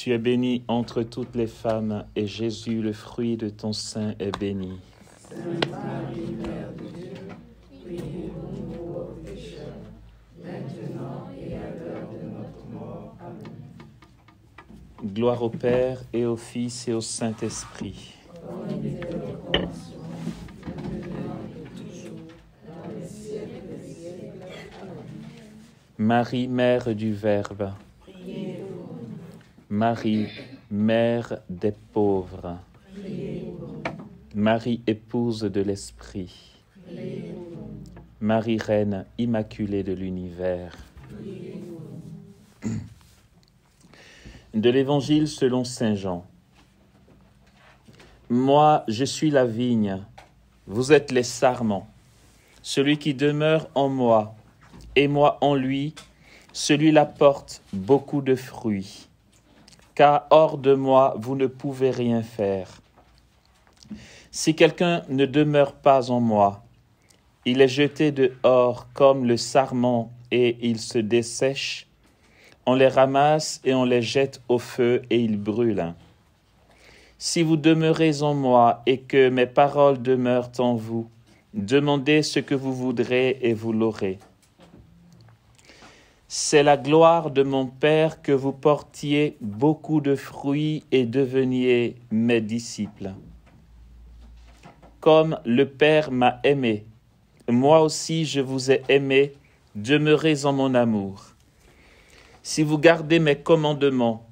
Tu es bénie entre toutes les femmes, et Jésus, le fruit de ton sein, est béni. Sainte Marie, Mère de Dieu, priez pour nous pauvres pécheurs, maintenant et à l'heure de notre mort. Amen. Gloire au Père, et au Fils, et au Saint-Esprit. Comme il était au commencement, maintenant et toujours, dans les siècles des siècles. Amen. Marie, Mère du Verbe. Priez pour nous. Marie, Mère des pauvres. Priez pour nous. Marie, épouse de l'Esprit. Priez pour nous. Marie, Reine immaculée de l'univers. Priez pour nous. De l'Évangile selon saint Jean. Moi, je suis la vigne, vous êtes les sarments. Celui qui demeure en moi, et moi en lui, celui-là porte beaucoup de fruits. Car hors de moi, vous ne pouvez rien faire. Si quelqu'un ne demeure pas en moi, il est jeté dehors comme le sarment et il se dessèche. On les ramasse et on les jette au feu et ils brûlent. Si vous demeurez en moi et que mes paroles demeurent en vous, demandez ce que vous voudrez et vous l'aurez. C'est la gloire de mon Père que vous portiez beaucoup de fruits et deveniez mes disciples. Comme le Père m'a aimé, moi aussi je vous ai aimé, demeurez en mon amour. Si vous gardez mes commandements,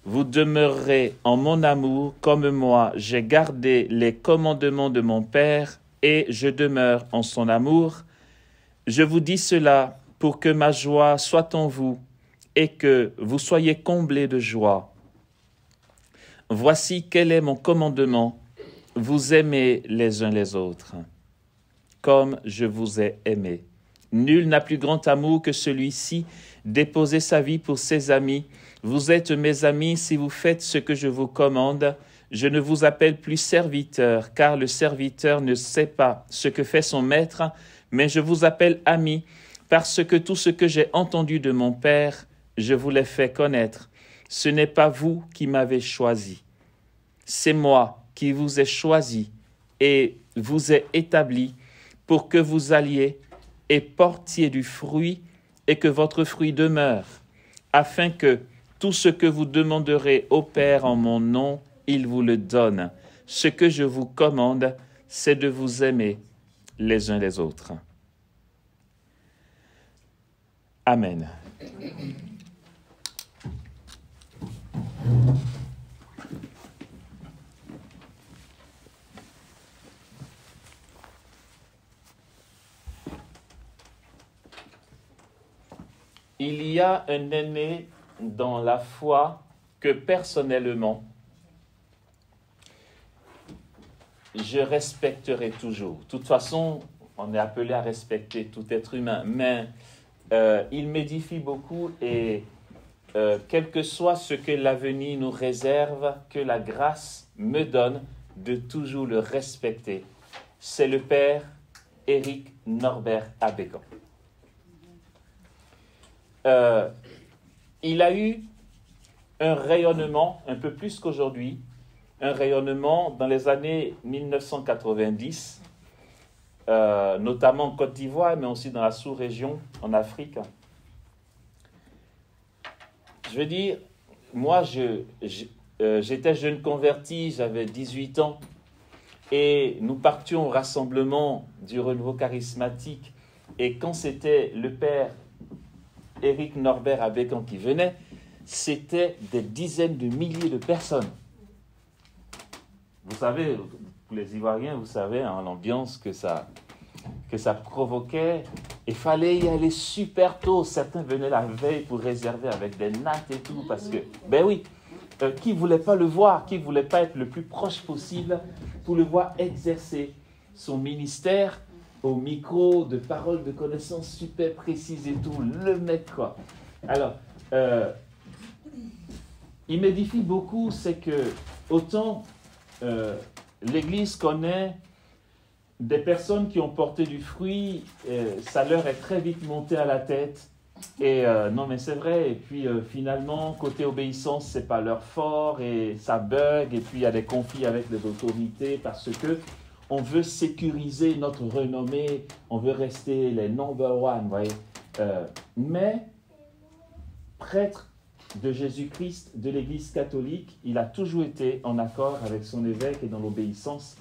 vous demeurerez en mon amour comme moi j'ai gardé les commandements de mon Père et je demeure en son amour. Je vous dis cela pour que ma joie soit en vous et que vous soyez comblés de joie. Voici quel est mon commandement, vous aimez les uns les autres, comme je vous ai aimé. Nul n'a plus grand amour que celui-ci, déposer sa vie pour ses amis. Vous êtes mes amis si vous faites ce que je vous commande. Je ne vous appelle plus serviteur, car le serviteur ne sait pas ce que fait son maître, mais je vous appelle ami, parce que tout ce que j'ai entendu de mon Père, je vous l'ai fait connaître. Ce n'est pas vous qui m'avez choisi, c'est moi qui vous ai choisi et vous ai établi pour que vous alliez et portiez du fruit et que votre fruit demeure, afin que tout ce que vous demanderez au Père en mon nom, il vous le donne. Ce que je vous commande, c'est de vous aimer les uns les autres. Amen. Il y a un aîné dans la foi que personnellement, je respecterai toujours. De toute façon, on est appelé à respecter tout être humain, mais il m'édifie beaucoup et quel que soit ce que l'avenir nous réserve, que la grâce me donne de toujours le respecter. C'est le Père Éric Norbert Abégan. Il a eu un rayonnement, un peu plus qu'aujourd'hui, un rayonnement dans les années 1990, notamment en Côte d'Ivoire, mais aussi dans la sous-région, en Afrique. Je veux dire, moi, j'étais jeune converti, j'avais 18 ans, et nous partions au rassemblement du renouveau charismatique, et quand c'était le Père Éric Norbert Abégan qui venait, c'était des dizaines de milliers de personnes. Vous savez, pour les Ivoiriens, vous savez, hein, l'ambiance que ça provoquait. Il fallait y aller super tôt. Certains venaient la veille pour réserver avec des nattes et tout, parce que, ben oui, qui ne voulait pas le voir, qui ne voulait pas être le plus proche possible pour le voir exercer son ministère au micro, de paroles de connaissances super précises et tout, le mec quoi. Alors, il m'édifie beaucoup, c'est que autant l'Église connaît des personnes qui ont porté du fruit, ça leur est très vite monté à la tête Et non, mais c'est vrai. Et puis finalement, côté obéissance, c'est pas leur fort et ça bug. Et puis il y a des conflits avec les autorités parce que on veut sécuriser notre renommée, on veut rester les number one, vous voyez. Mais prêtre de Jésus-Christ, de l'Église catholique, il a toujours été en accord avec son évêque et dans l'obéissance.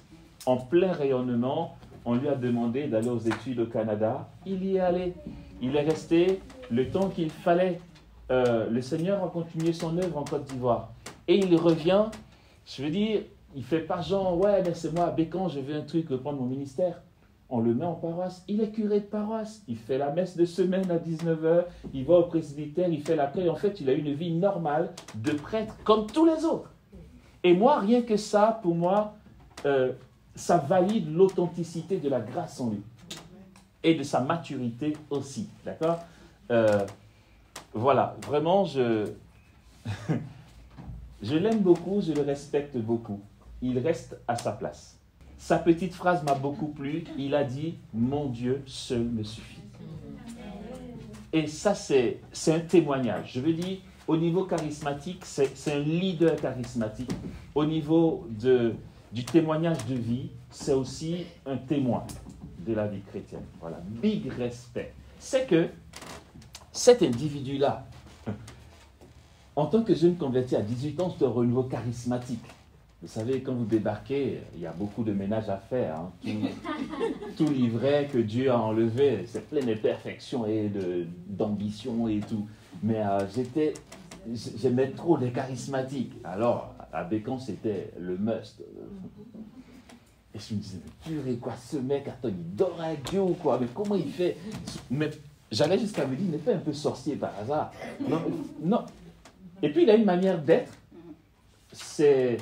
En plein rayonnement, on lui a demandé d'aller aux études au Canada. Il y est allé. Il est resté le temps qu'il fallait. Le Seigneur a continué son œuvre en Côte d'Ivoire. Et il revient, je veux dire, il ne fait pas genre, ouais, mais c'est moi à Bécan, je veux un truc, reprendre mon ministère. On le met en paroisse. Il est curé de paroisse. Il fait la messe de semaine à 19h. Il va au presbytère, il fait l'accueil. En fait, il a une vie normale de prêtre comme tous les autres. Et moi, rien que ça, pour moi, ça valide l'authenticité de la grâce en lui. Et de sa maturité aussi. D'accord ? Voilà, vraiment, je l'aime beaucoup, je le respecte beaucoup. Il reste à sa place. Sa petite phrase m'a beaucoup plu. Il a dit « Mon Dieu seul me suffit ». Et ça, c'est un témoignage. Je veux dire, au niveau charismatique, c'est un leader charismatique. Au niveau du témoignage de vie, c'est aussi un témoin de la vie chrétienne. Voilà, big respect. C'est que cet individu-là, en tant que jeune converti à 18 ans, c'est un renouveau charismatique. Vous savez, quand vous débarquez, il y a beaucoup de ménage à faire. Hein. Tout l'ivraie que Dieu a enlevé, c'est plein d'imperfections et d'ambition et tout. Mais j'aimais trop les charismatiques. Alors, à Bécan, c'était le must. Et je me disais, purée, quoi, ce mec, attends, il dort avec Dieu ou quoi? Mais comment il fait? Mais j'allais jusqu'à me dire, il n'est pas un peu sorcier par hasard. Non, non. Et puis, il a une manière d'être. C'est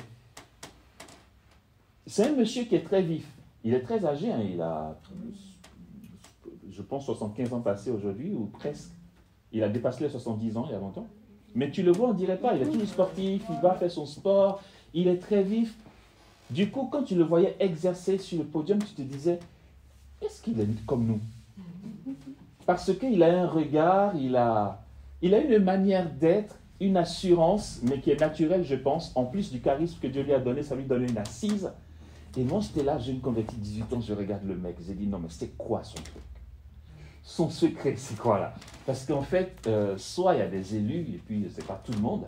un monsieur qui est très vif. Il est très âgé, hein. Il a, je pense, 75 ans passés aujourd'hui, ou presque. Il a dépassé les 70 ans il y a longtemps. Mais tu le vois, on ne dirait pas. Il est toujours sportif, il va faire son sport, il est très vif. Du coup, quand tu le voyais exercer sur le podium, tu te disais, est-ce qu'il est comme nous? Parce qu'il a un regard, il a une manière d'être, une assurance, mais qui est naturelle, je pense. En plus du charisme que Dieu lui a donné, ça lui donne une assise. Et moi, j'étais là, jeune converti, 18 ans, je regarde le mec. J'ai dit, non, mais c'est quoi son truc? Son secret, c'est quoi là? Parce qu'en fait, soit il y a des élus, et puis c'est pas tout le monde,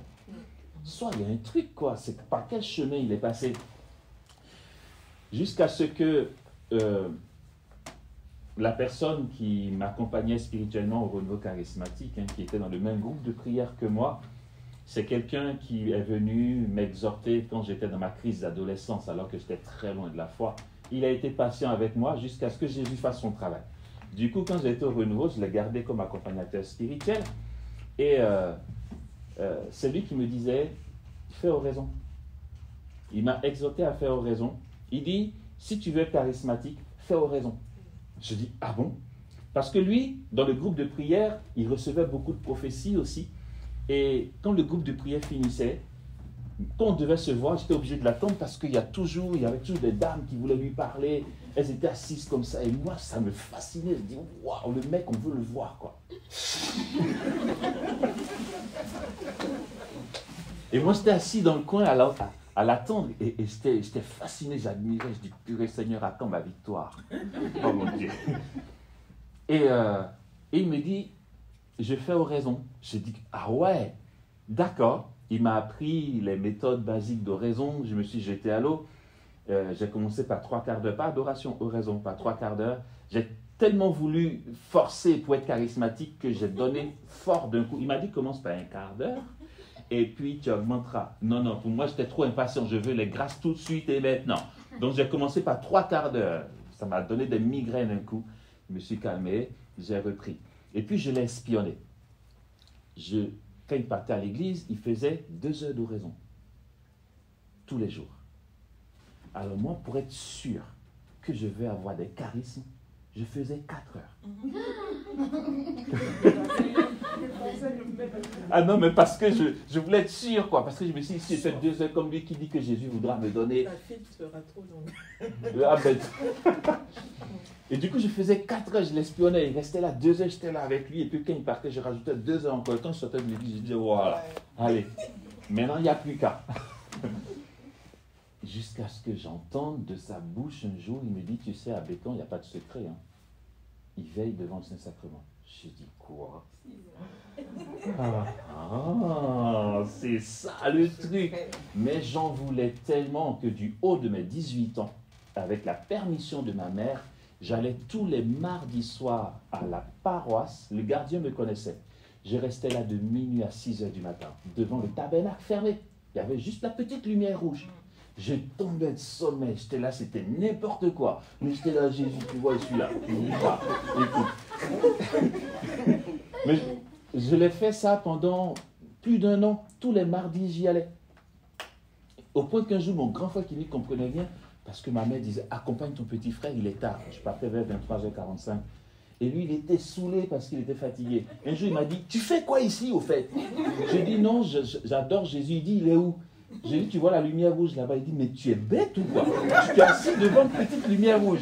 soit il y a un truc, quoi. C'est par quel chemin il est passé? Jusqu'à ce que la personne qui m'accompagnait spirituellement au renouveau charismatique, hein, qui était dans le même groupe de prière que moi, c'est quelqu'un qui est venu m'exhorter quand j'étais dans ma crise d'adolescence, alors que j'étais très loin de la foi. Il a été patient avec moi jusqu'à ce que Jésus fasse son travail. Du coup, quand j'étais au renouveau, je l'ai gardé comme accompagnateur spirituel. Et c'est lui qui me disait, fais oraison. Il m'a exhorté à faire oraison. Il dit, si tu veux être charismatique, fais oraison. Je dis, ah bon? Parce que lui, dans le groupe de prière, il recevait beaucoup de prophéties aussi. Et quand le groupe de prière finissait, quand on devait se voir, j'étais obligé de l'attendre parce qu'il y avait toujours des dames qui voulaient lui parler. Elles étaient assises comme ça. Et moi, ça me fascinait. Je dis, waouh, le mec, on veut le voir, quoi. Et moi, j'étais assis dans le coin à l'attendre. Et j'étais fasciné, j'admirais. Je dis, purée Seigneur, attends ma victoire. Oh mon Dieu. Et il me dit, je fais oraison. Je dis, ah ouais, d'accord. Il m'a appris les méthodes basiques d'oraison. Je me suis jeté à l'eau. J'ai commencé par 3 quarts d'heure, pas adoration, oraison, pas 3 quarts d'heure. J'ai tellement voulu forcer pour être charismatique que j'ai donné fort d'un coup. Il m'a dit, commence par 1 quart d'heure et puis tu augmenteras. Non, non, pour moi, j'étais trop impatient. Je veux les grâces tout de suite et maintenant. Donc, j'ai commencé par 3 quarts d'heure. Ça m'a donné des migraines un coup. Je me suis calmé, j'ai repris. Et puis, je l'ai espionné. Quand il partait à l'église, il faisait 2 heures d'oraison. Tous les jours. Alors moi, pour être sûr que je vais avoir des charismes, je faisais 4 heures. Ah non, mais parce que je voulais être sûr, quoi. Parce que je me suis dit, si j'ai fait 2 heures comme lui qui dit que Jésus voudra me donner... La file sera trop longue. Ah ben... Et du coup, je faisais 4 heures, je l'espionnais. Il restait là 2 heures, j'étais là avec lui. Et puis quand il partait, je rajoutais 2 heures encore. Quand je sortais de l'église, je disais, voilà, allez, maintenant il n'y a plus qu'à. Jusqu'à ce que j'entende de sa bouche un jour, il me dit, tu sais, à Bécon, il n'y a pas de secret. Hein. Il veille devant le Saint-Sacrement. J'ai dit, quoi? C'est ça le truc. Mais j'en voulais tellement que du haut de mes 18 ans, avec la permission de ma mère, j'allais tous les mardis soirs à la paroisse. Le gardien me connaissait. Je restais là de minuit à 6 heures du matin, devant le tabernacle fermé. Il y avait juste la petite lumière rouge. Je tombais de sommeil, j'étais là, c'était n'importe quoi. Mais j'étais là, Jésus, tu vois, je suis là. Écoute. Mais je l'ai fait ça pendant plus d'1 an. Tous les mardis, j'y allais. Au point qu'un jour, mon grand frère qui n'y comprenait rien, parce que ma mère disait, accompagne ton petit frère, il est tard. Je partais vers 23h45. Et lui, il était saoulé parce qu'il était fatigué. Un jour, il m'a dit, tu fais quoi ici, au fait? J'ai dit, non, j'adore Jésus. Il dit, il est où? J'ai dit, tu vois la lumière rouge là-bas? Il dit, mais tu es bête ou quoi? Tu t'es assis devant une petite lumière rouge.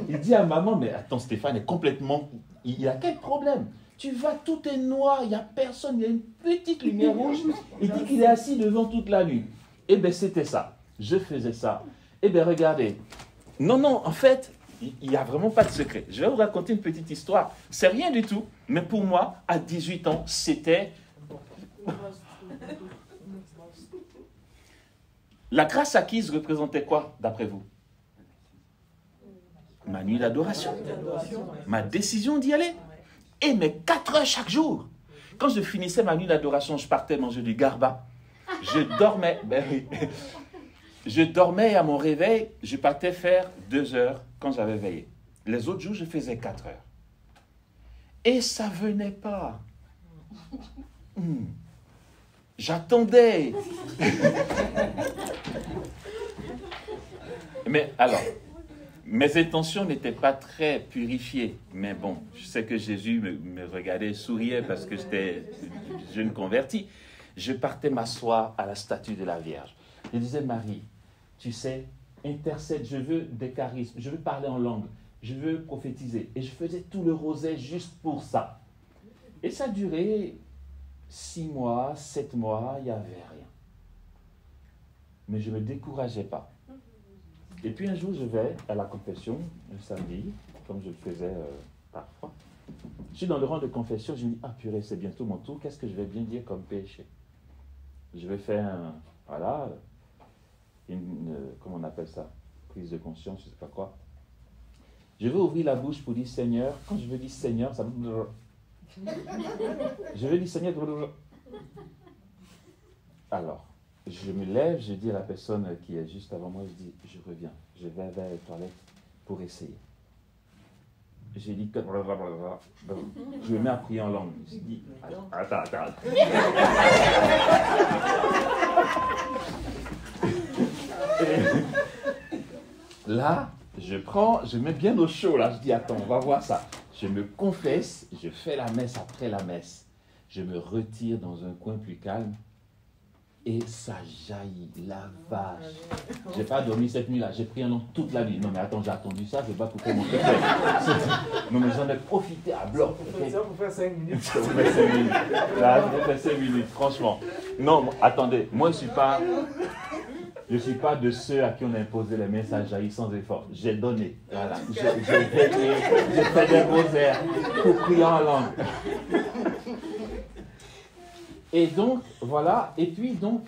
Il dit à maman, mais attends, Stéphane est complètement... Il a quel problème? Tu vas, tout est noir, il n'y a personne, il y a une petite lumière rouge. Il dit qu'il est assis devant toute la nuit. Eh bien, c'était ça. Je faisais ça. Eh bien, regardez. Non, en fait, il n'y a vraiment pas de secret. Je vais vous raconter une petite histoire. C'est rien du tout, mais pour moi, à 18 ans, c'était... La grâce acquise représentait quoi, d'après vous? Ma nuit d'adoration. Ma décision d'y aller. Et mes 4 heures chaque jour. Quand je finissais ma nuit d'adoration, je partais manger du garba. Je dormais. Ben oui. Je dormais et à mon réveil, je partais faire 2 heures quand j'avais veillé. Les autres jours, je faisais 4 heures. Et ça venait pas. J'attendais. Mais alors, mes intentions n'étaient pas très purifiées. Mais bon, je sais que Jésus me regardait, souriait parce que j'étais jeune converti. Je partais m'asseoir à la statue de la Vierge. Je disais, Marie, tu sais, intercède, je veux des charismes, je veux parler en langue, je veux prophétiser. Et je faisais tout le rosaire juste pour ça. Et ça durait 6 mois, 7 mois, il n'y avait rien. Mais je ne me décourageais pas. Et puis un jour, je vais à la confession, le samedi, comme je le faisais parfois. Je suis dans le rang de confession, je me dis, ah purée, c'est bientôt mon tour, qu'est-ce que je vais bien dire comme péché? Je vais faire, comment on appelle ça? Prise de conscience, je ne sais pas quoi. Je vais ouvrir la bouche pour dire Seigneur. Quand je veux dire Seigneur, ça me... Je veux dire Seigneur. Alors, je me lève, je dis à la personne qui est juste avant moi, je dis, je reviens, je vais vers les toilettes pour essayer. J'ai dit, je me mets à prier en langue. Je dis, attends. Là, je mets bien au chaud, là, je dis, attends, on va voir ça. Je me confesse, je fais la messe après la messe. Je me retire dans un coin plus calme. Et ça jaillit, la vache. J'ai pas dormi cette nuit-là, j'ai pris un nom toute la nuit. Non mais attends, j'ai attendu ça, je vais pas couper mon cœur. Non mais j'en ai profité à bloc. Ça pour faire 5 minutes. Ça vous fait 5 minutes. Là, ça vous fait 5 minutes, franchement. Non, attendez, moi je suis pas de ceux à qui on a imposé les mains, ça jaillit sans effort. J'ai donné, voilà. J'ai fait des rosaires pour prier en langue. Et donc, voilà, et puis donc,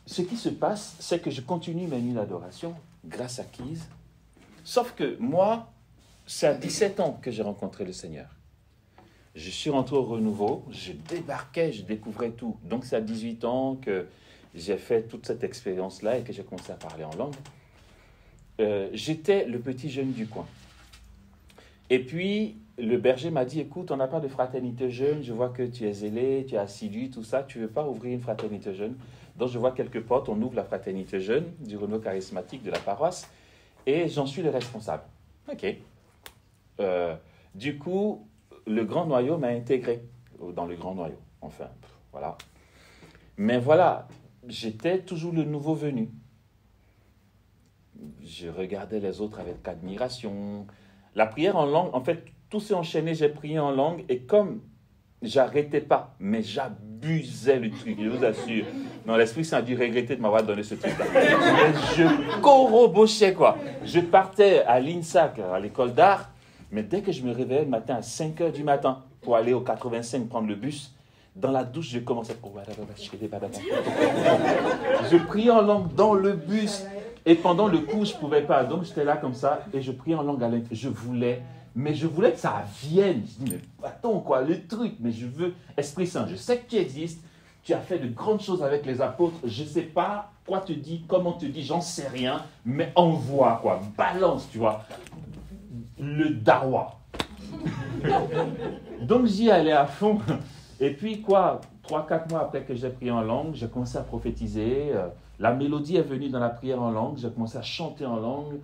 ce qui se passe, c'est que je continue mes nuits d'adoration, grâce acquise, sauf que moi, c'est à 17 ans que j'ai rencontré le Seigneur. Je suis rentré au renouveau, je débarquais, je découvrais tout. Donc c'est à 18 ans que j'ai fait toute cette expérience-là et que j'ai commencé à parler en langue. J'étais le petit jeune du coin. Et puis, le berger m'a dit, écoute, on n'a pas de fraternité jeune, je vois que tu es zélé, tu es assidu, tout ça, tu ne veux pas ouvrir une fraternité jeune? Donc, je vois quelques potes, on ouvre la fraternité jeune du renouveau charismatique de la paroisse, et j'en suis le responsable. Ok. Du coup, le grand noyau m'a intégré dans le grand noyau. Enfin, voilà. Mais voilà, j'étais toujours le nouveau venu. Je regardais les autres avec admiration. La prière en langue, en fait, tout s'est enchaîné, j'ai prié en langue, et comme j'arrêtais pas, mais j'abusais le truc, je vous assure. Non, l'Esprit Saint a dû regretter de m'avoir donné ce truc-là. Mais je corobochais, quoi. Je partais à l'INSAC, à l'école d'art, mais dès que je me réveillais le matin à 5 h du matin pour aller au 85 prendre le bus, dans la douche, je commençais. Je priais en langue dans le bus. Et pendant le cours, je ne pouvais pas. Donc, j'étais là comme ça et je priais en langue à l'intérieur. Je voulais que ça vienne. Je dis, mais attends, quoi, le truc. Mais je veux, Esprit Saint, je sais que tu existes. Tu as fait de grandes choses avec les apôtres. Je ne sais pas quoi te dit, comment te dit, j'en sais rien. Mais envoie, quoi. Balance, tu vois. Le dawa. Donc, j'y allais à fond. Et puis, quoi, 3-4 mois après que j'ai prié en langue, j'ai commencé à prophétiser. La mélodie est venue dans la prière en langue. J'ai commencé à chanter en langue.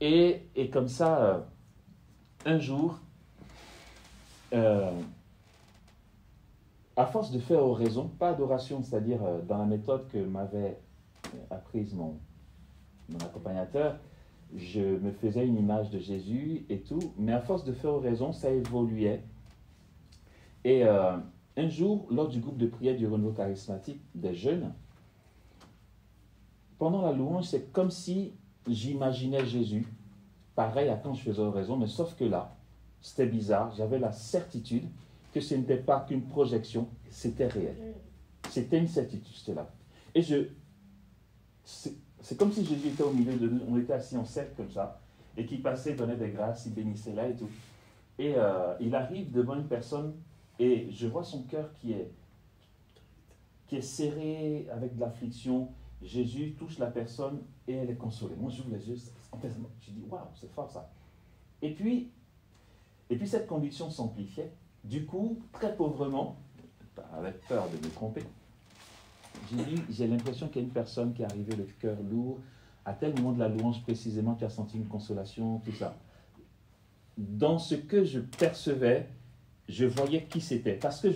Et comme ça, un jour, à force de faire oraison, pas adoration, c'est-à-dire dans la méthode que m'avait apprise mon accompagnateur, je me faisais une image de Jésus et tout. Mais à force de faire oraison, ça évoluait. Et un jour, lors du groupe de prière du renouveau charismatique des jeunes, pendant la louange, c'est comme si j'imaginais Jésus, pareil à quand je faisais oraison, mais sauf que là, c'était bizarre, j'avais la certitude que ce n'était pas qu'une projection, c'était réel. C'était une certitude, c'était là. Et c'est comme si Jésus était au milieu de nous, on était assis en cercle comme ça, et qui passait, donnait des grâces, il bénissait là et tout. Et il arrive devant une personne, et je vois son cœur qui est serré avec de l'affliction. Jésus touche la personne et elle est consolée. Moi, j'ouvre les yeux, en fait, je dis, waouh, c'est fort ça. Et puis cette conviction s'amplifiait. Du coup, très pauvrement, avec peur de me tromper, j'ai l'impression qu'il y a une personne qui est arrivée le cœur lourd. À tel moment de la louange précisément, tu as senti une consolation, tout ça. Dans ce que je percevais, je voyais qui c'était, parce que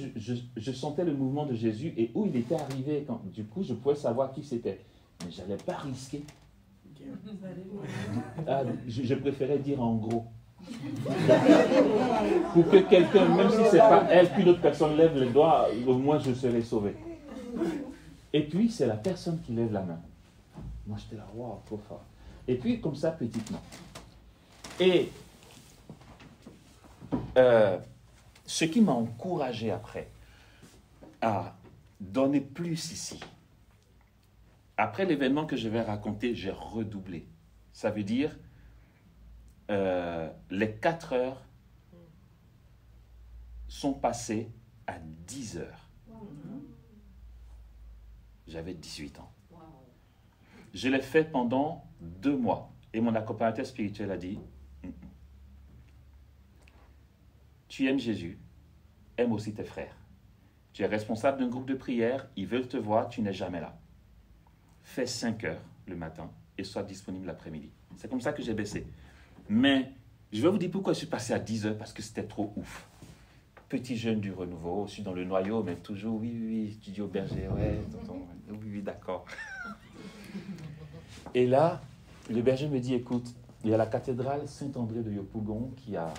je sentais le mouvement de Jésus et où il était arrivé. Du coup, je pouvais savoir qui c'était. Mais je n'allais pas risquer. Je préférais dire en gros. Pour que quelqu'un, même si ce n'est pas elle, qu'une autre personne lève le doigt, au moins je serai sauvé. Et puis, c'est la personne qui lève la main. Moi, j'étais là, waouh, trop fort. Et puis, comme ça, petitement. Et ce qui m'a encouragé après à donner plus ici, après l'événement que je vais raconter, j'ai redoublé. Ça veut dire, les 4 heures sont passées à 10 heures. J'avais 18 ans. Je l'ai fait pendant 2 mois. Et mon accompagnateur spirituel a dit, tu aimes Jésus, aime aussi tes frères. Tu es responsable d'un groupe de prière, ils veulent te voir, tu n'es jamais là. Fais 5 heures le matin et sois disponible l'après-midi. C'est comme ça que j'ai baissé. Mais je vais vous dire pourquoi je suis passé à 10 heures, parce que c'était trop ouf. Petit jeune du renouveau, je suis dans le noyau, mais toujours, oui, tu dis au berger, ouais, tonton, oui, d'accord. Et là, le berger me dit, écoute, il y a la cathédrale Saint-André de Yopougon qui a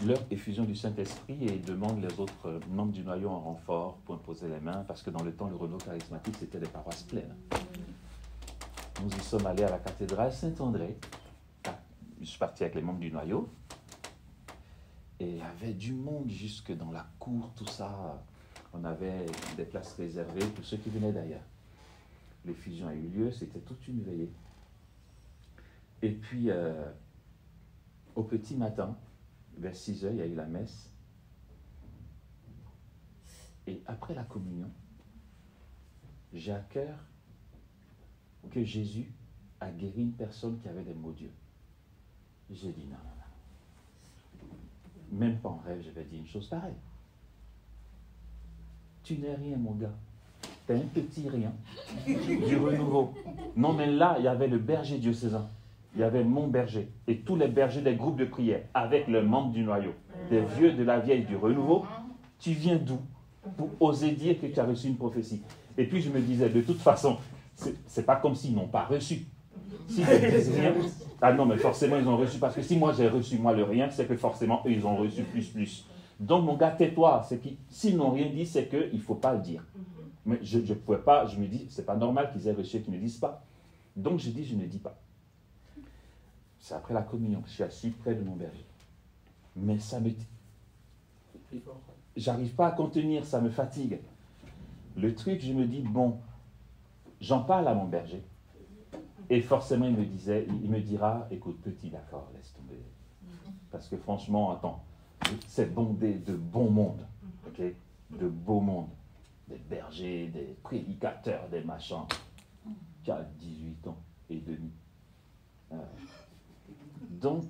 leur effusion du Saint-Esprit et demande les autres membres du noyau en renfort pour imposer les mains, parce que dans le temps, le renouveau charismatique, c'était des paroisses pleines. Nous y sommes allés à la cathédrale Saint-André. Je suis parti avec les membres du noyau. Et il y avait du monde jusque dans la cour, tout ça. On avait des places réservées pour ceux qui venaient d'ailleurs. L'effusion a eu lieu, c'était toute une veillée. Et puis, au petit matin, vers 6 heures, il y a eu la messe. Et après la communion, j'ai à cœur que Jésus a guéri une personne qui avait des maux d'yeux. J'ai dit non. Même pas en rêve, je vais dire une chose pareille. Tu n'es rien, mon gars. T'es un petit rien du renouveau. Non, mais là, il y avait le berger diocésain. il y avait mon berger et tous les bergers des groupes de prière avec le membre du noyau, des vieux, de la vieille, du renouveau. Tu viens d'où pour oser dire que tu as reçu une prophétie? Et puis je me disais, de toute façon, c'est pas comme s'ils n'ont pas reçu. S'ils ne disent rien, ah non, mais forcément ils ont reçu, parce que si moi j'ai reçu moi le rien, c'est que forcément eux ils ont reçu plus. Donc mon gars, tais-toi, s'ils n'ont rien dit, c'est qu'il ne faut pas le dire. Mais je ne pouvais pas, je me dis, c'est pas normal qu'ils aient reçu et qu'ils ne disent pas. Donc je dis, je ne dis pas. C'est après la communion, je suis assis près de mon berger. Mais ça me... J'arrive pas à contenir, ça me fatigue. Le truc, je me dis, bon, j'en parle à mon berger. Et forcément, il me dira, écoute, petit, d'accord, laisse tomber. Parce que franchement, attends, c'est bondé de bon monde, ok? De beau monde. Des bergers, des prédicateurs, des machins. Tu as 18 ans et demi. Donc,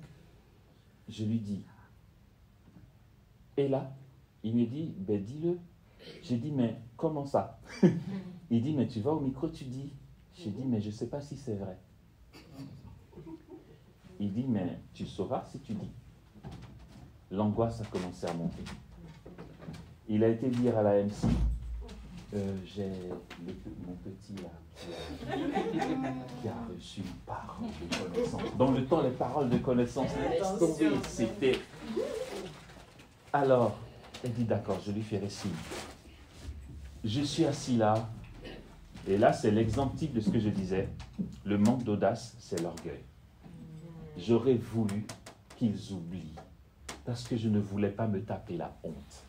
je lui dis, et là, il me dit, ben dis-le. J'ai dit, mais comment ça? Il dit, mais tu vas au micro, tu dis. J'ai dit, mais je ne sais pas si c'est vrai. Il dit, mais tu sauras si tu dis. L'angoisse a commencé à monter. Il a été dire à la MC, j'ai mon petit là, qui a reçu une parole de connaissance. Dans le temps, les paroles de connaissance, laisse tomber, c'était... Alors, elle dit, d'accord, je lui ferai signe. Je suis assis là, et là, c'est l'exemple type de ce que je disais. Le manque d'audace, c'est l'orgueil. J'aurais voulu qu'ils oublient, parce que je ne voulais pas me taper la honte.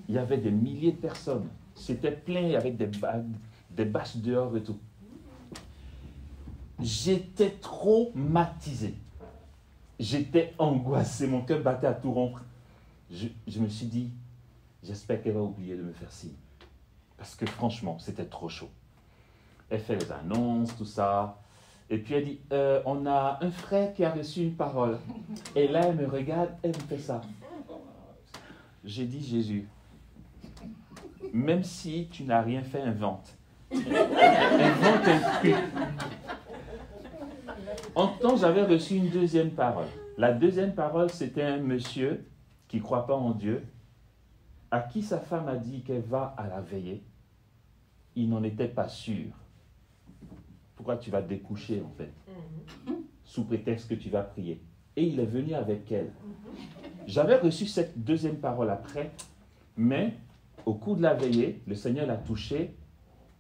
Il y avait des milliers de personnes. C'était plein avec des bâches dehors et tout. J'étais traumatisé. J'étais angoissé. Mon cœur battait à tout rompre. Je me suis dit, j'espère qu'elle va oublier de me faire signe. Parce que franchement, c'était trop chaud. Elle fait les annonces, tout ça. Et puis elle dit, on a un frère qui a reçu une parole. Et là, elle me regarde, elle me fait ça. J'ai dit, Jésus, même si tu n'as rien fait, invente. Invente un truc. En temps, j'avais reçu une deuxième parole. La deuxième parole, c'était un monsieur qui ne croit pas en Dieu, à qui sa femme a dit qu'elle va à la veillée. Il n'en était pas sûr. Pourquoi tu vas découcher, en fait? Sous prétexte que tu vas prier. Et il est venu avec elle. J'avais reçu cette deuxième parole après, mais au cours de la veillée, le Seigneur l'a touché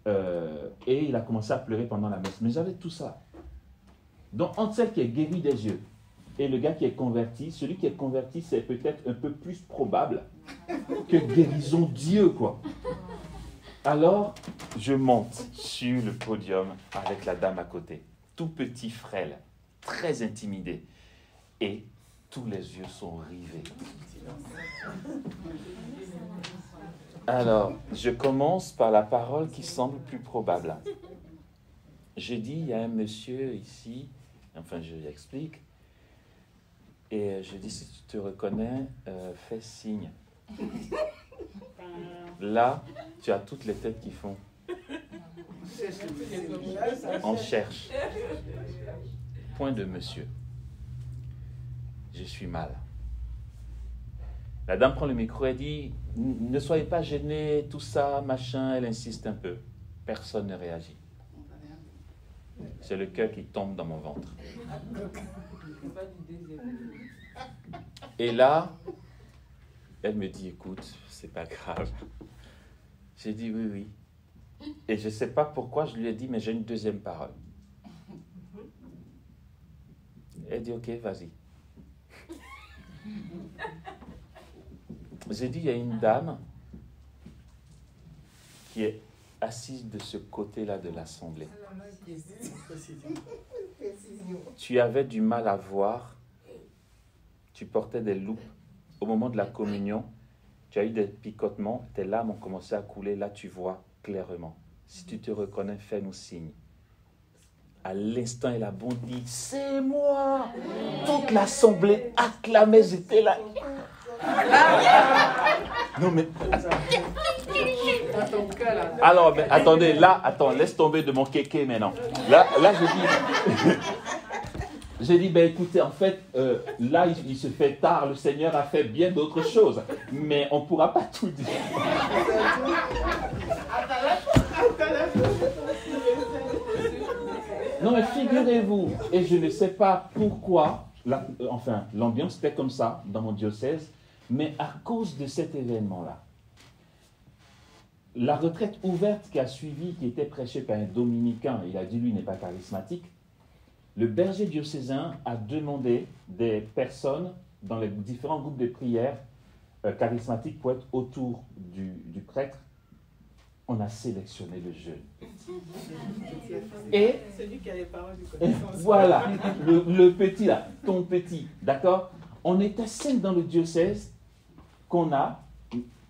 et il a commencé à pleurer pendant la messe. Mais j'avais tout ça. Donc, entre celle qui est guérie des yeux et le gars qui est converti, celui qui est converti, c'est peut-être un peu plus probable que guérison Dieu, quoi. Alors, je monte sur le podium avec la dame à côté, tout petit, frêle, très intimidé. Et tous les yeux sont rivés. Alors, je commence par la parole qui semble plus probable. J'ai dit, il y a un monsieur ici, enfin je lui explique, et je dis, si tu te reconnais, fais signe. Là, tu as toutes les têtes qui font. On cherche. Point de monsieur. Je suis mal. La dame prend le micro et dit, ne soyez pas gênés, tout ça, machin. Elle insiste un peu. Personne ne réagit. C'est le cœur qui tombe dans mon ventre. Et là, elle me dit, écoute, c'est pas grave. J'ai dit oui, oui. Et je ne sais pas pourquoi je lui ai dit, mais j'ai une deuxième parole. Elle dit, ok, vas-y. J'ai dit, il y a une dame qui est assise de ce côté-là de l'assemblée. Tu avais du mal à voir. Tu portais des loupes. Au moment de la communion, tu as eu des picotements. Tes larmes ont commencé à couler. Là, tu vois clairement. Si tu te reconnais, fais-nous signe. À l'instant, elle a bondi. C'est moi! Toute l'assemblée acclamait. J'étais là. Non, mais... Alors, mais attendez, là, attends, laisse tomber de mon kéké maintenant. Là, je dis... J'ai dit, ben écoutez, en fait, là, il se fait tard, le Seigneur a fait bien d'autres choses, mais on ne pourra pas tout dire. Non, mais figurez-vous, et je ne sais pas pourquoi, l'ambiance était comme ça dans mon diocèse, mais à cause de cet événement-là, la retraite ouverte qui a suivi, qui était prêchée par un dominicain, il a dit, lui, n'est pas charismatique, le berger diocésain a demandé des personnes dans les différents groupes de prière charismatiques pour être autour du prêtre. On a sélectionné le jeune. Et celui qui a les paroles du connaissance. Voilà, le petit là, ton petit, d'accord? On était 5 dans le diocèse qu'on a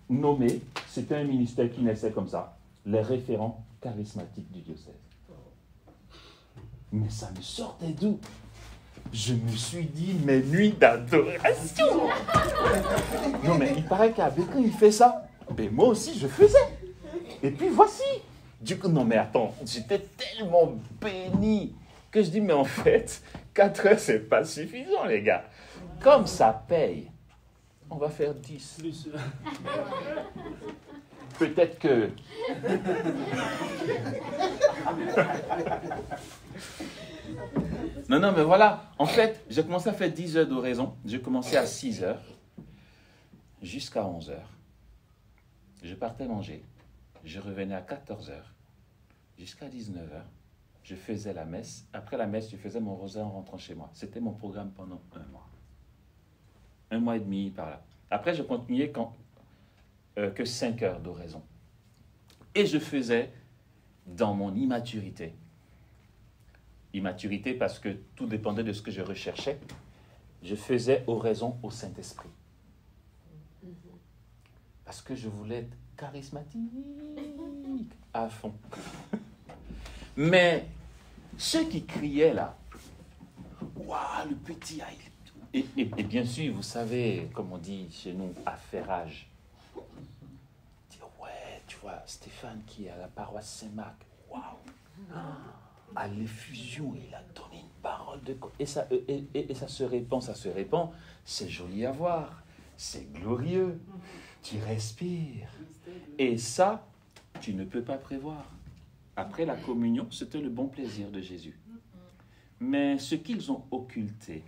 nommé, c'était un ministère qui naissait comme ça, les référents charismatiques du diocèse. Mais ça me sortait d'où? Je me suis dit, mes nuits d'adoration. Non, mais il paraît qu'à Bécon, il fait ça. Mais moi aussi, je faisais. Et puis voici. Du coup, non, mais attends, j'étais tellement béni que je dis, mais en fait, 4 heures, c'est pas suffisant, les gars. Comme ça paye, on va faire 10. Peut-être que... Non, mais voilà. En fait, j'ai commencé à faire 10 heures d'oraison. J'ai commencé à 6 heures jusqu'à 11 heures. Je partais manger. Je revenais à 14 heures jusqu'à 19 heures. Je faisais la messe. Après la messe, je faisais mon rosaire en rentrant chez moi. C'était mon programme pendant 1 mois. 1 mois et demi par là. Après, je continuais que 5 heures d'oraison. Et je faisais dans mon immaturité. Immaturité parce que tout dépendait de ce que je recherchais. Je faisais oraison au Saint-Esprit. Parce que je voulais être charismatique à fond. Mais ceux qui criaient là, waouh, le petit, et bien sûr, vous savez, comme on dit chez nous, affairage. Dire, ouais, tu vois, Stéphane qui est à la paroisse Saint-Marc, waouh. À l'effusion, il a donné une parole de... Et ça se répand, c'est joli à voir, c'est glorieux, tu respires. Et ça, tu ne peux pas prévoir. Après la communion, c'était le bon plaisir de Jésus. Mais ce qu'ils ont occulté,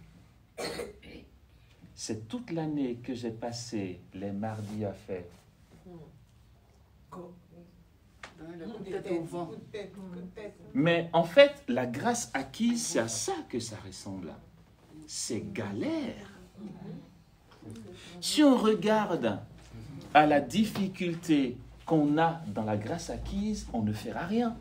c'est toute l'année que j'ai passé les mardis à faire. Mais en fait, la grâce acquise, c'est à ça que ça ressemble. C'est galère. Si on regarde à la difficulté qu'on a dans la grâce acquise, on ne fera rien.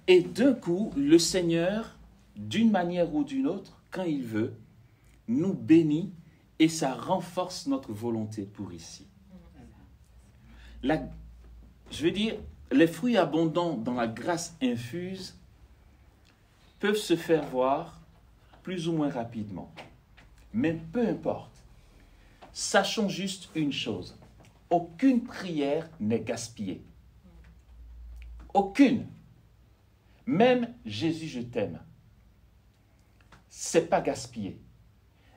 Et d'un coup, le Seigneur, d'une manière ou d'une autre, quand il veut, nous bénit et ça renforce notre volonté pour ici. Je veux dire, les fruits abondants dans la grâce infuse peuvent se faire voir plus ou moins rapidement. Mais peu importe. Sachons juste une chose. Aucune prière n'est gaspillée. Aucune. Même Jésus, je t'aime. C'est pas gaspillé.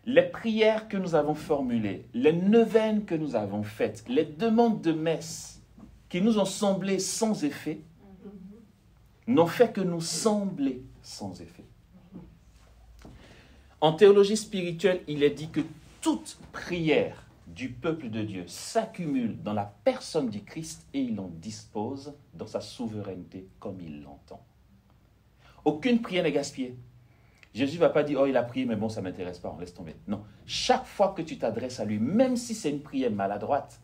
Les prières que nous avons formulées, les neuvaines que nous avons faites, les demandes de messe qui nous ont semblé sans effet, n'ont fait que nous sembler sans effet. En théologie spirituelle, il est dit que toute prière du peuple de Dieu s'accumule dans la personne du Christ et il en dispose dans sa souveraineté comme il l'entend. Aucune prière n'est gaspillée. Jésus ne va pas dire « Oh, il a prié, mais bon, ça ne m'intéresse pas, on laisse tomber. » Non. Chaque fois que tu t'adresses à lui, même si c'est une prière maladroite,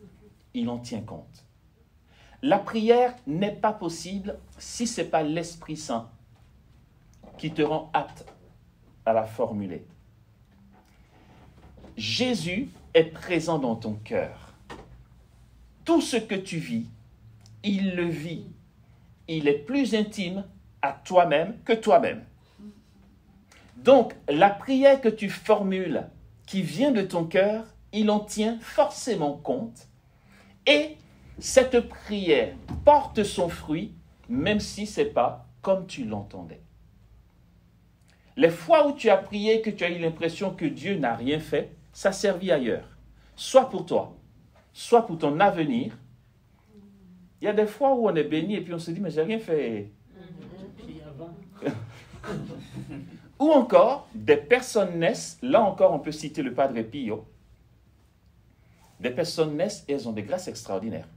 il en tient compte. La prière n'est pas possible si ce n'est pas l'Esprit Saint qui te rend apte à la formuler. Jésus est présent dans ton cœur. Tout ce que tu vis, il le vit. Il est plus intime à toi-même que toi-même. Donc, la prière que tu formules, qui vient de ton cœur, il en tient forcément compte. Et cette prière porte son fruit, même si ce n'est pas comme tu l'entendais. Les fois où tu as prié, que tu as eu l'impression que Dieu n'a rien fait, ça servit ailleurs. Soit pour toi, soit pour ton avenir. Il y a des fois où on est béni et puis on se dit, mais j'ai rien fait. Ou encore, des personnes naissent, là encore on peut citer le Padre Pio, des personnes naissent et elles ont des grâces extraordinaires.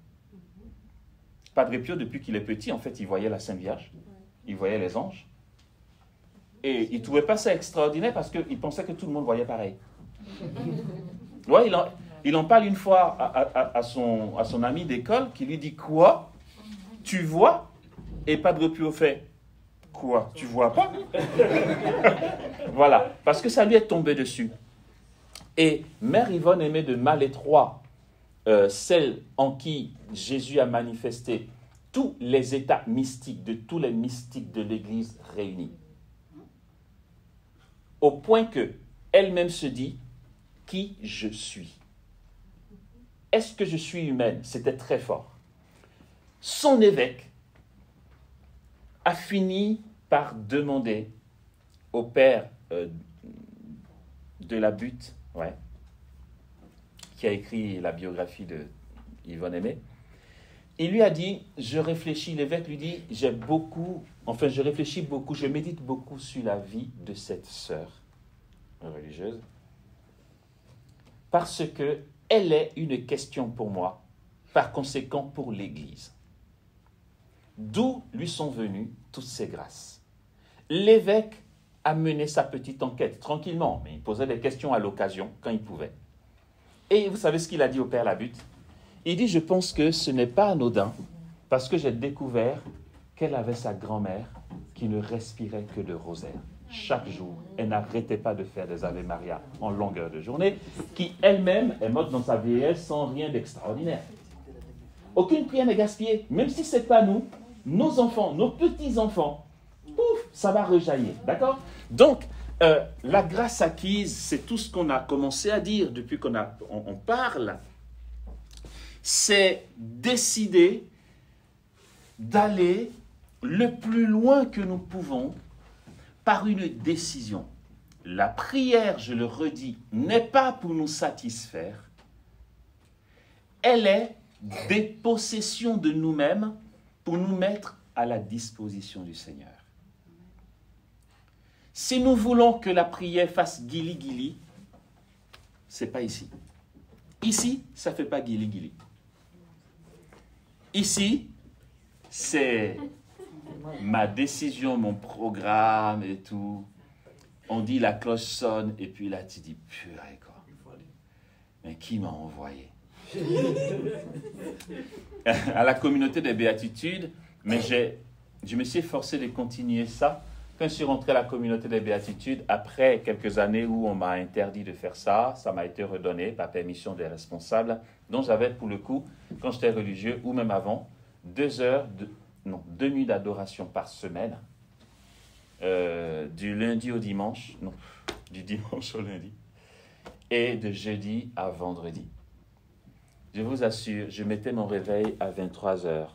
Padre Pio, depuis qu'il est petit, en fait, il voyait la Sainte Vierge, il voyait les anges, et il ne trouvait pas ça extraordinaire parce qu'il pensait que tout le monde voyait pareil. Ouais, il en parle une fois à son ami d'école qui lui dit, quoi? Tu vois? Et Padre Pio fait, quoi? Tu vois pas? Voilà, parce que ça lui est tombé dessus. Et Mère Yvonne Aimée de Malétroit, celle en qui Jésus a manifesté tous les états mystiques de tous les mystiques de l'Église réunis. Au point que elle-même se dit, qui je suis? Est-ce que je suis humaine? C'était très fort. Son évêque a fini par demander au père de la Butte, ouais, qui a écrit la biographie de Yvonne Aimée, il lui a dit, je réfléchis, l'évêque lui dit, je réfléchis beaucoup, je médite beaucoup sur la vie de cette sœur religieuse, parce que elle est une question pour moi, par conséquent pour l'Église. D'où lui sont venues toutes ces grâces. L'évêque a mené sa petite enquête, tranquillement, mais il posait des questions à l'occasion, quand il pouvait. Et vous savez ce qu'il a dit au père Labutte? Il dit, je pense que ce n'est pas anodin, parce que j'ai découvert qu'elle avait sa grand-mère qui ne respirait que de rosaire. Chaque jour, elle n'arrêtait pas de faire des Ave Maria en longueur de journée, qui elle-même est morte dans sa vieillesse sans rien d'extraordinaire. Aucune prière n'est gaspillée, même si ce n'est pas nous, nos enfants, nos petits-enfants, pouf, ça va rejaillir, d'accord? Donc, la grâce acquise, c'est tout ce qu'on a commencé à dire depuis qu'on parle, c'est décider d'aller le plus loin que nous pouvons par une décision. La prière, je le redis, n'est pas pour nous satisfaire, elle est dépossession de nous-mêmes pour nous mettre à la disposition du Seigneur. Si nous voulons que la prière fasse guili-guili, ce n'est pas ici. Ici, ça ne fait pas guili-guili. Ici, c'est ma décision, mon programme et tout. On dit la cloche sonne et puis là tu dis purée quoi. Mais qui m'a envoyé? À la communauté des béatitudes, mais je me suis efforcé de continuer ça. Quand je suis rentré à la communauté des béatitudes, après quelques années où on m'a interdit de faire ça, ça m'a été redonné par permission des responsables. Donc j'avais pour le coup, quand j'étais religieux ou même avant, 2 nuits d'adoration par semaine, du lundi au dimanche, non, du dimanche au lundi, et de jeudi à vendredi. Je vous assure, je mettais mon réveil à 23h30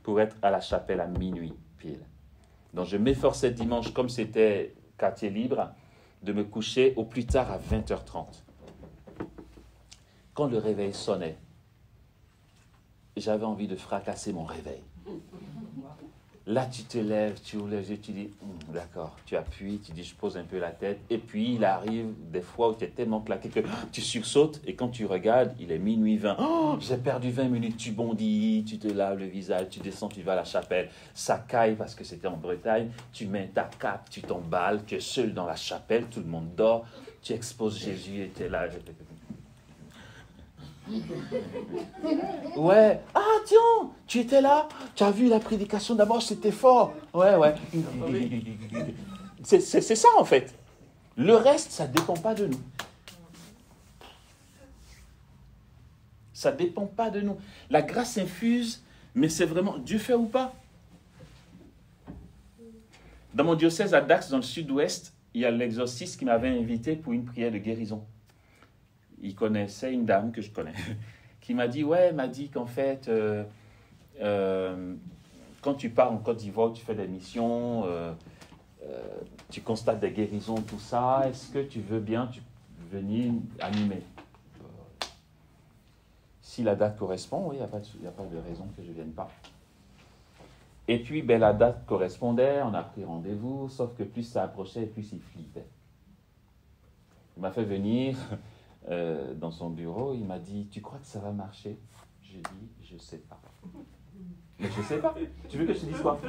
pour être à la chapelle à minuit pile. Donc je m'efforçais dimanche, comme c'était quartier libre, de me coucher au plus tard à 20h30. Quand le réveil sonnait, j'avais envie de fracasser mon réveil. Là, tu te lèves, tu ouvres les yeux, tu dis, d'accord, tu appuies, tu dis, je pose un peu la tête. Et puis, il arrive des fois où tu es tellement claqué que tu sursautes. Et quand tu regardes, il est minuit 20. Oh, j'ai perdu 20 minutes. Tu bondis, tu te laves le visage, tu descends, tu vas à la chapelle. Ça caille parce que c'était en Bretagne. Tu mets ta cape, tu t'emballes, tu es seul dans la chapelle, tout le monde dort. Tu exposes Jésus et tu es là. Ouais. Ah, tiens, tu étais là, tu as vu la prédication d'abord, c'était fort. Ouais. C'est ça en fait. Le reste, ça ne dépend pas de nous. Ça ne dépend pas de nous. La grâce infuse, mais c'est vraiment Dieu fait ou pas. Dans mon diocèse à Dax, dans le sud-ouest, il y a l'exorciste qui m'avait invité pour une prière de guérison. Il connaissait une dame que je connais, qui m'a dit, qu'en fait, quand tu pars en Côte d'Ivoire, tu fais des missions, tu constates des guérisons, tout ça, est-ce que tu veux bien venir animer? Si la date correspond, oui, il n'y a pas de raison que je ne vienne pas. Et puis, ben, la date correspondait, on a pris rendez-vous, sauf que plus ça approchait, plus il flippait. Il m'a fait venir dans son bureau, il m'a dit, tu crois que ça va marcher? Je dis, je ne sais pas. Mais je ne sais pas. Tu veux que je te dise quoi?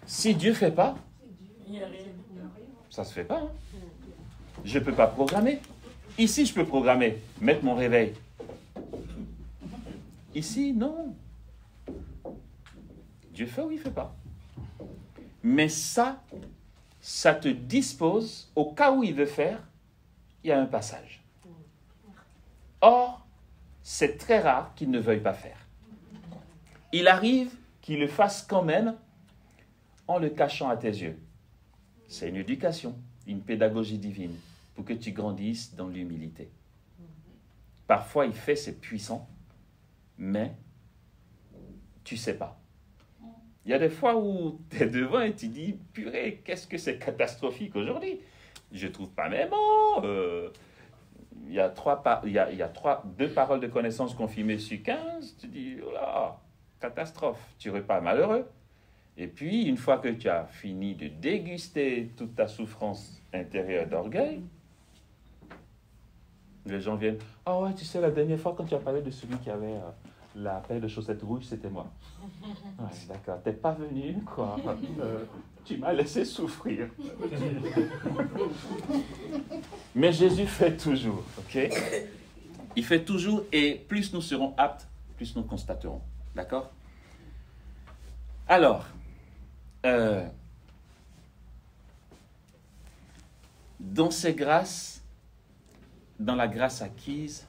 Si Dieu ne fait pas, ça ne se fait pas. Hein. Je ne peux pas programmer. Ici, je peux programmer, mettre mon réveil. Ici, non. Dieu fait ou il ne fait pas. Mais ça te dispose, au cas où il veut faire, il y a un passage. Or, c'est très rare qu'il ne veuille pas faire. Il arrive qu'il le fasse quand même en le cachant à tes yeux. C'est une éducation, une pédagogie divine pour que tu grandisses dans l'humilité. Parfois, il fait, c'est puissant, mais tu ne sais pas. Il y a des fois où tu es devant et tu dis, purée, qu'est-ce que c'est catastrophique aujourd'hui. Je ne trouve pas mes mots. Il y a deux paroles de connaissance confirmées sur 15. Tu dis, oh là, catastrophe. Tu repars malheureux. Et puis, une fois que tu as fini de déguster toute ta souffrance intérieure d'orgueil, les gens viennent, ah ouais, tu sais, la dernière fois quand tu as parlé de celui qui avait la paire de chaussettes rouges, c'était moi. Ouais, d'accord, t'es pas venu, quoi. Tu m'as laissé souffrir. Mais Jésus fait toujours, ok? Il fait toujours, et plus nous serons aptes, plus nous constaterons. D'accord? Alors, dans ces grâces, dans la grâce acquise,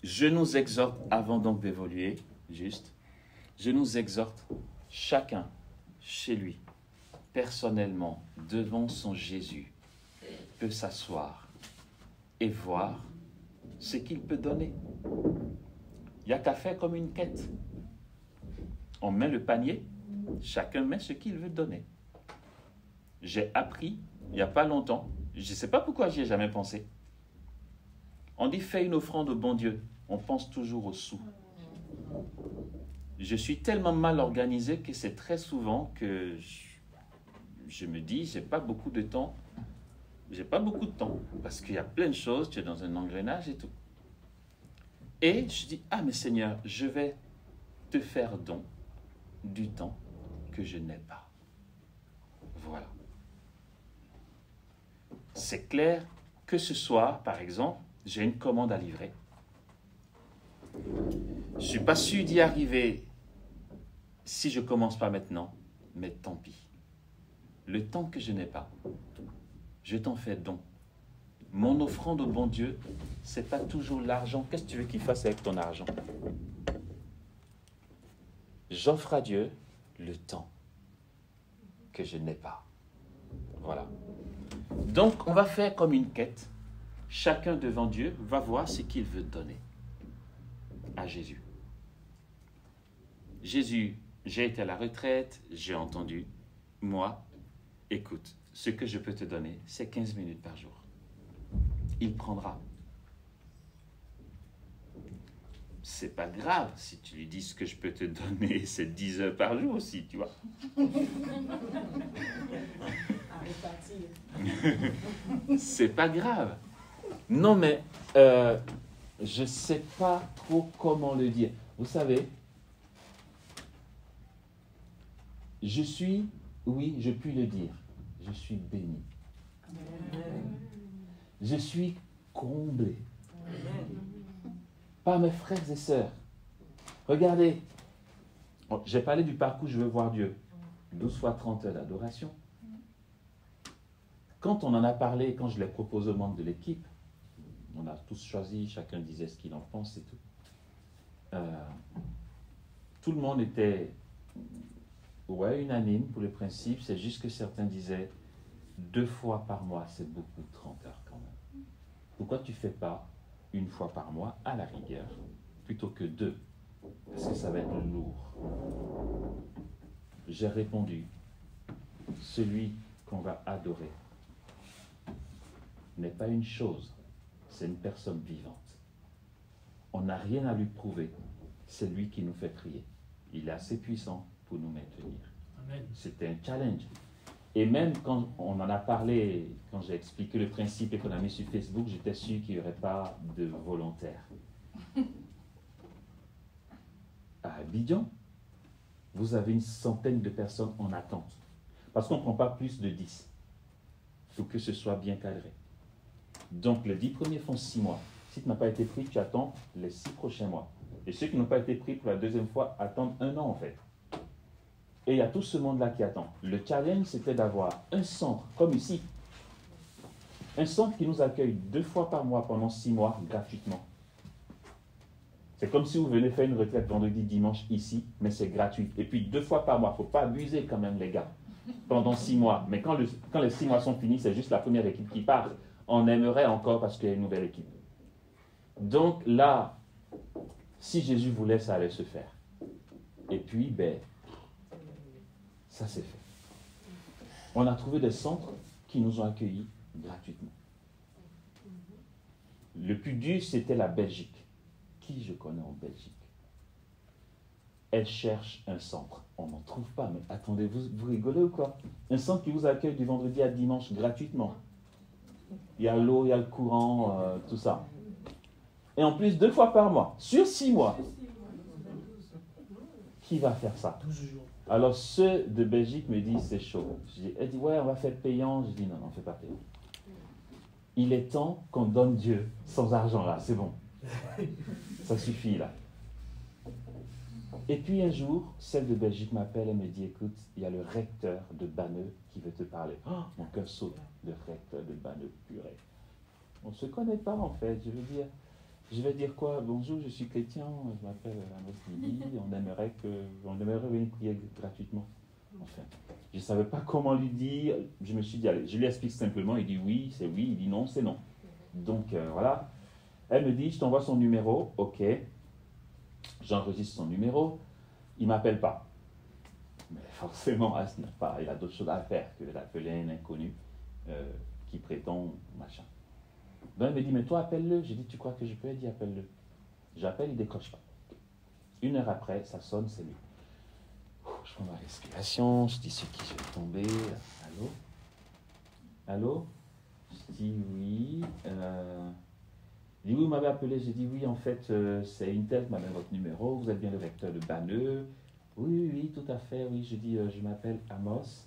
je nous exhorte, avant donc d'évoluer, je nous exhorte, chacun, chez lui, personnellement, devant son Jésus, peut s'asseoir et voir ce qu'il peut donner. Il n'y a qu'à faire comme une quête. On met le panier, chacun met ce qu'il veut donner. J'ai appris, il n'y a pas longtemps, je ne sais pas pourquoi j'y ai jamais pensé. On dit, fais une offrande au bon Dieu. On pense toujours aux sous. Je suis tellement mal organisé que c'est très souvent que je me dis, j'ai pas beaucoup de temps. J'ai pas beaucoup de temps. Parce qu'il y a plein de choses, tu es dans un engrenage et tout. Et je dis, ah mais Seigneur, je vais te faire don du temps que je n'ai pas. Voilà. C'est clair que ce soir, par exemple, j'ai une commande à livrer. Je ne suis pas sûr d'y arriver si je ne commence pas maintenant, mais tant pis. Le temps que je n'ai pas, je t'en fais don. Mon offrande au bon Dieu, ce n'est pas toujours l'argent. Qu'est-ce que tu veux qu'il fasse avec ton argent? J'offre à Dieu le temps que je n'ai pas. Voilà. Donc, on va faire comme une quête. Chacun devant Dieu va voir ce qu'il veut donner à Jésus. Jésus, j'ai été à la retraite, j'ai entendu. Moi, écoute, ce que je peux te donner, c'est 15 minutes par jour. Il prendra. C'est pas grave si tu lui dis ce que je peux te donner, c'est 10 heures par jour aussi, tu vois. C'est pas grave. Non, mais je sais pas trop comment le dire. Vous savez, oui, je puis le dire, je suis béni. Je suis comblé par mes frères et sœurs. Regardez, j'ai parlé du parcours Je veux voir Dieu. 12 fois 30 heures d'adoration. Quand on en a parlé, quand je l'ai proposé aux membres de l'équipe, on a tous choisi, chacun disait ce qu'il en pense et tout. Tout le monde était unanime pour le principe, c'est juste que certains disaient 2 fois par mois, c'est beaucoup, 30 heures quand même. Pourquoi tu ne fais pas 1 fois par mois, à la rigueur, plutôt que 2? Parce que ça va être lourd. J'ai répondu, celui qu'on va adorer n'est pas une chose, c'est une personne vivante. On n'a rien à lui prouver, c'est lui qui nous fait prier. Il est assez puissant pour nous maintenir. Amen. C'était un challenge. Et même quand on en a parlé, quand j'ai expliqué le principe et qu'on a mis sur Facebook, j'étais sûr qu'il n'y aurait pas de volontaires. À Abidjan, vous avez une centaine de personnes en attente. Parce qu'on ne prend pas plus de 10. Il faut que ce soit bien cadré. Donc, les 10 premiers font 6 mois. Si tu n'as pas été pris, tu attends les 6 prochains mois. Et ceux qui n'ont pas été pris pour la deuxième fois attendent 1 an, en fait. Et il y a tout ce monde-là qui attend. Le challenge, c'était d'avoir un centre, comme ici. Un centre qui nous accueille 2 fois par mois pendant 6 mois, gratuitement. C'est comme si vous venez faire une retraite vendredi, dimanche ici, mais c'est gratuit. Et puis 2 fois par mois, il ne faut pas abuser quand même les gars, pendant 6 mois. Mais quand les 6 mois sont finis, c'est juste la première équipe qui part. On aimerait encore parce qu'il y a une nouvelle équipe. Donc là, si Jésus voulait, ça allait se faire. Et puis, ben, ça s'est fait. On a trouvé des centres qui nous ont accueillis gratuitement. Le plus dur, c'était la Belgique. Qui je connais en Belgique? Elle cherche un centre. On n'en trouve pas, mais attendez, vous rigolez ou quoi? Un centre qui vous accueille du vendredi à dimanche gratuitement. Il y a l'eau, il y a le courant, tout ça. Et en plus, 2 fois par mois, sur 6 mois. Qui va faire ça? 12 jours. Alors ceux de Belgique me disent c'est chaud. Elle dit ouais, on va faire payant. Je dis non, on ne fait pas payant. Il est temps qu'on donne Dieu sans argent là, c'est bon. Ça suffit là. Et puis un jour, celle de Belgique m'appelle et me dit écoute, il y a le recteur de Banneux qui veut te parler. Oh, mon cœur saute, le recteur de Banneux, purée. On ne se connaît pas en fait, je vais dire quoi? Bonjour, je suis chrétien, je m'appelle Amos Lily, on aimerait venir prier gratuitement. Enfin, je ne savais pas comment lui dire, je me suis dit, allez, je lui explique simplement, il dit oui, c'est oui, il dit non, c'est non. Donc voilà, elle me dit, je t'envoie son numéro, ok, j'enregistre son numéro, il ne m'appelle pas. Mais forcément, il a d'autres choses à faire que d'appeler un inconnu qui prétend machin. Donc elle me dit, mais toi appelle-le. J'ai dit, tu crois que je peux? Elle dit, appelle-le. J'appelle, il ne décroche pas. 1 heure après, ça sonne, c'est lui. Je prends ma respiration, je dis, c'est qui je vais tomber? Allô? Allô? Je dis, oui. Il dit, oui, vous m'avez appelé. J'ai dit, oui, en fait, c'est une telle, m'a donné votre numéro. Vous êtes bien le recteur de Banneux? Oui, oui, tout à fait, oui. Je dis, je m'appelle Amos.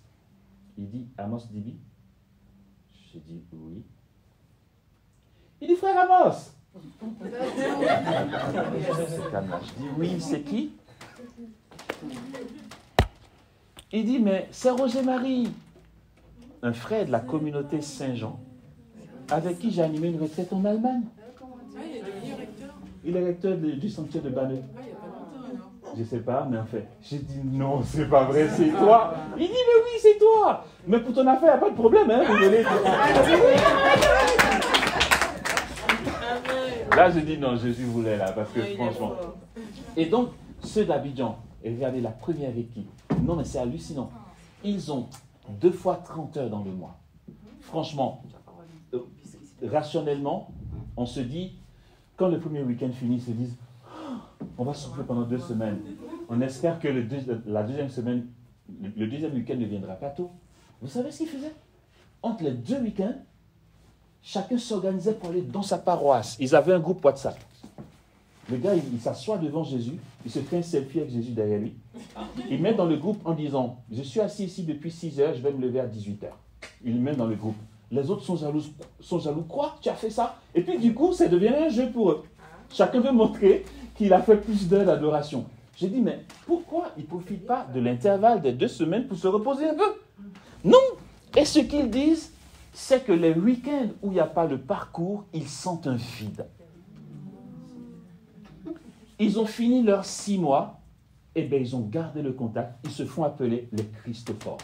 Il dit, Amos Dibi? J'ai dit, oui. Il dit, frère Amos. Je dis, oui, c'est qui? Il dit, mais c'est Roger Marie, un frère de la communauté Saint-Jean, avec qui j'ai animé une retraite en Allemagne. Il est recteur du sentier de Banneux. Je ne sais pas, mais en fait, j'ai dit, non, c'est pas vrai, c'est toi. Il dit, mais oui, c'est toi. Mais pour ton affaire, il n'y a pas de problème, hein, vous venez. Là, je dis non, Jésus voulait là, parce que franchement. Et donc, ceux d'Abidjan, et regardez la première équipe. Non, mais c'est hallucinant. Ils ont 2 fois 30 heures dans le mois. Franchement, rationnellement, on se dit, quand le premier week-end finit, ils se disent, on va souffler pendant 2 semaines. On espère que la deuxième semaine, le deuxième week-end ne viendra pas tôt. Vous savez ce qu'ils faisaient? Entre les 2 week-ends, chacun s'organisait pour aller dans sa paroisse. Ils avaient un groupe WhatsApp. Le gars, il s'assoit devant Jésus, il se fait un selfie avec Jésus derrière lui. Il met dans le groupe en disant, je suis assis ici depuis 6 heures, je vais me lever à 18 heures. Il le met dans le groupe. Les autres sont jaloux. Quoi? Tu as fait ça? Et puis du coup, ça devient un jeu pour eux. Chacun veut montrer qu'il a fait plus d'heures d'adoration. J'ai dit, mais pourquoi il ne profite pas de l'intervalle des 2 semaines pour se reposer un peu? Non! Et ce qu'ils disent, c'est que les week-ends où il n'y a pas le parcours, ils sentent un vide. Ils ont fini leurs 6 mois, et bien ils ont gardé le contact, ils se font appeler les Christophores.